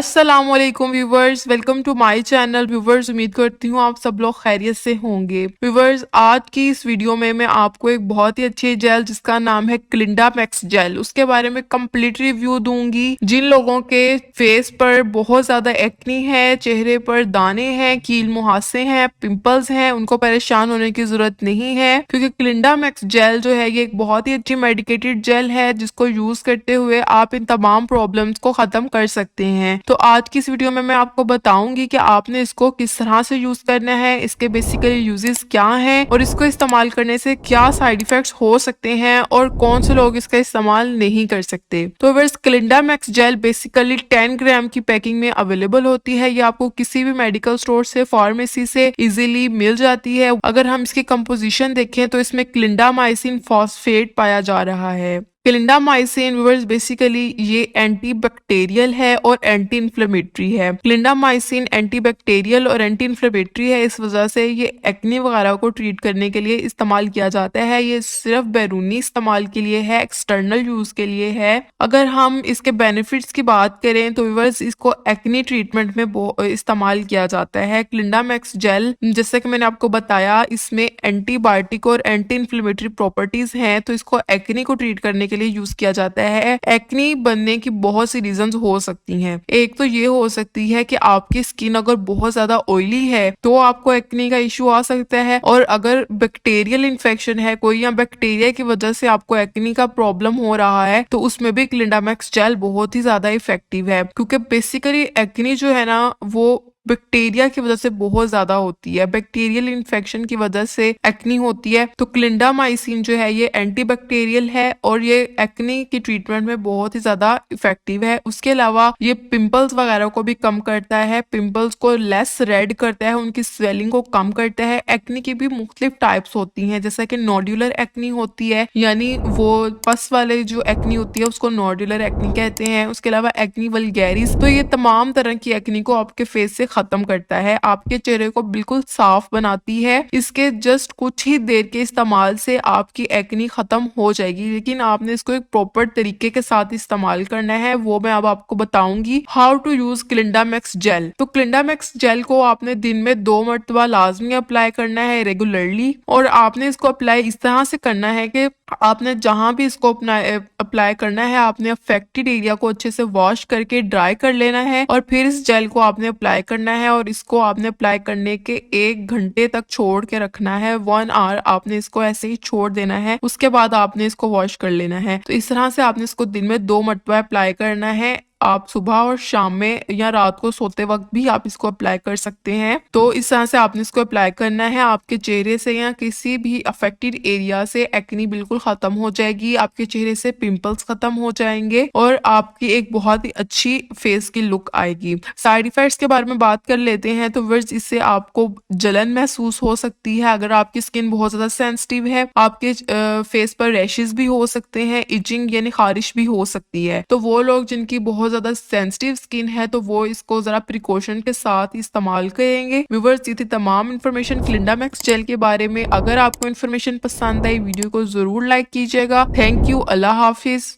अस्सलामुअलैकुम viewers, welcome to my channel. Viewers, उम्मीद करती हूँ आप सब लोग खैरियत से होंगे। व्यूवर्स, आज की इस वीडियो में मैं आपको एक बहुत ही अच्छी जेल जिसका नाम है क्लिंडा मैक्स जेल, उसके बारे में कंप्लीट रिव्यू दूंगी। जिन लोगों के फेस पर बहुत ज्यादा एक्नी है, चेहरे पर दाने हैं, कील मुहासे हैं, पिंपल्स हैं, उनको परेशान होने की जरूरत नहीं है, क्योंकि क्लिंडा मैक्स जेल जो है ये एक बहुत ही अच्छी मेडिकेटेड जेल है जिसको यूज करते हुए आप इन तमाम प्रॉब्लम्स को खत्म कर सकते हैं। तो आज की इस वीडियो में मैं आपको बताऊंगी कि आपने इसको किस तरह से यूज करना है, इसके बेसिकली यूजेस क्या हैं और इसको इस्तेमाल करने से क्या साइड इफेक्ट्स हो सकते हैं और कौन से लोग इसका इस्तेमाल नहीं कर सकते। तो वर्स, क्लिंडा मैक्स जेल बेसिकली 10 ग्राम की पैकिंग में अवेलेबल होती है। ये आपको किसी भी मेडिकल स्टोर से, फार्मेसी से इजीली मिल जाती है। अगर हम इसकी कंपोजिशन देखें तो इसमें क्लिंडामाइसिन फॉस्फेट पाया जा रहा है। क्लिंडामाइसिन व्यूअर्स बेसिकली ये एंटी बैक्टीरियल है और एंटी इन्फ्लेमेटरी है। क्लिंडामाइसिन एंटी बैक्टीरियल और एंटी इन्फ्लेमेटरी है, इस वजह से ये एक्ने वगैरह को ट्रीट करने के लिए इस्तेमाल किया जाता है। ये सिर्फ बैरूनी इस्तेमाल के लिए है, एक्सटर्नल यूज के लिए है। अगर हम इसके बेनिफिट्स की बात करें तो व्यूअर्स इसको एक्ने ट्रीटमेंट में इस्तेमाल किया जाता है। क्लिंडामैक्स जेल, जैसे कि मैंने आपको बताया, इसमें एंटीबायोटिक और एंटी इन्फ्लेमेटरी प्रॉपर्टीज हैं, तो इसको एक्ने को ट्रीट करने के लिए यूज किया जाता है। एक्ने बनने की बहुत सी रीजंस हो सकती हैं। एक तो ये हो सकती है कि आपकी स्किन अगर बहुत ज्यादा ऑयली है तो आपको एक्ने का इशू आ सकता है, और अगर बैक्टीरियल इन्फेक्शन है कोई या बैक्टीरिया की वजह से आपको एक्ने का प्रॉब्लम हो रहा है तो उसमें भी क्लिंडामैक्स जेल बहुत ही ज्यादा इफेक्टिव है, क्योंकि बेसिकली एक्ने जो है ना वो बैक्टीरिया की वजह से बहुत ज्यादा होती है। बैक्टीरियल इन्फेक्शन की वजह से एक्नी होती है, तो क्लिंडामाइसिन जो है ये एंटीबैक्टीरियल है और ये एक्नी की ट्रीटमेंट में बहुत ही ज्यादा इफेक्टिव है। उसके अलावा ये पिंपल्स वगैरह को भी कम करता है, पिंपल्स को लेस रेड करता है, उनकी स्वेलिंग को कम करता है। एक्नी की भी मुख्तलिफ टाइप्स होती हैं, जैसा कि नोड्यूलर एक्नी होती है, यानी वो पस वाले जो एक्नी होती है उसको नोड्यूलर एक्नी कहते हैं। उसके अलावा एक्नी वल्गैरिस, तो ये तमाम तरह की एक्नी को आपके फेस से खत्म करता है, आपके चेहरे को बिल्कुल साफ बनाती है। इसके जस्ट कुछ ही देर के इस्तेमाल से आपकी एक्नी खत्म हो जाएगी, लेकिन आपने इसको एक प्रॉपर तरीके के साथ इस्तेमाल करना है, वो मैं अब आपको बताऊंगी। How to use Clindamax gel. तो क्लिंडामैक्स जेल को आपने दिन में 2 मरतबा लाजमी अप्लाई करना है रेगुलरली, और आपने इसको अप्लाई इस तरह से करना है कि आपने जहां भी इसको अप्लाई करना है आपने अफेक्टेड एरिया को अच्छे से वॉश करके ड्राई कर लेना है, और फिर इस जेल को आपने अप्लाई करना है और इसको आपने अप्लाई करने के 1 घंटे तक छोड़ के रखना है। 1 आवर आपने इसको ऐसे ही छोड़ देना है, उसके बाद आपने इसको वॉश कर लेना है। तो इस तरह से आपने इसको दिन में 2 मरतबा अप्लाई करना है। आप सुबह और शाम में या रात को सोते वक्त भी आप इसको अप्लाई कर सकते हैं। तो इस तरह से आपने इसको अप्लाई करना है। आपके चेहरे से या किसी भी अफेक्टेड एरिया से एक्नी बिल्कुल खत्म हो जाएगी, आपके चेहरे से पिंपल्स खत्म हो जाएंगे और आपकी एक बहुत ही अच्छी फेस की लुक आएगी। साइड इफेक्ट्स के बारे में बात कर लेते हैं। तो वर्स, इससे आपको जलन महसूस हो सकती है, अगर आपकी स्किन बहुत ज्यादा सेंसिटिव है आपके फेस पर रैशेस भी हो सकते हैं, इचिंग यानी खारिश भी हो सकती है। तो वो लोग जिनकी बहुत ज्यादा सेंसिटिव स्किन है तो वो इसको जरा प्रिकॉशन के साथ इस्तेमाल करेंगे। व्यूअर्स, ये थी तमाम इन्फॉर्मेशन क्लिंडामैक्स जेल के बारे में। अगर आपको इन्फॉर्मेशन पसंद आई वीडियो को जरूर लाइक कीजिएगा। Thank you, Allah Hafiz.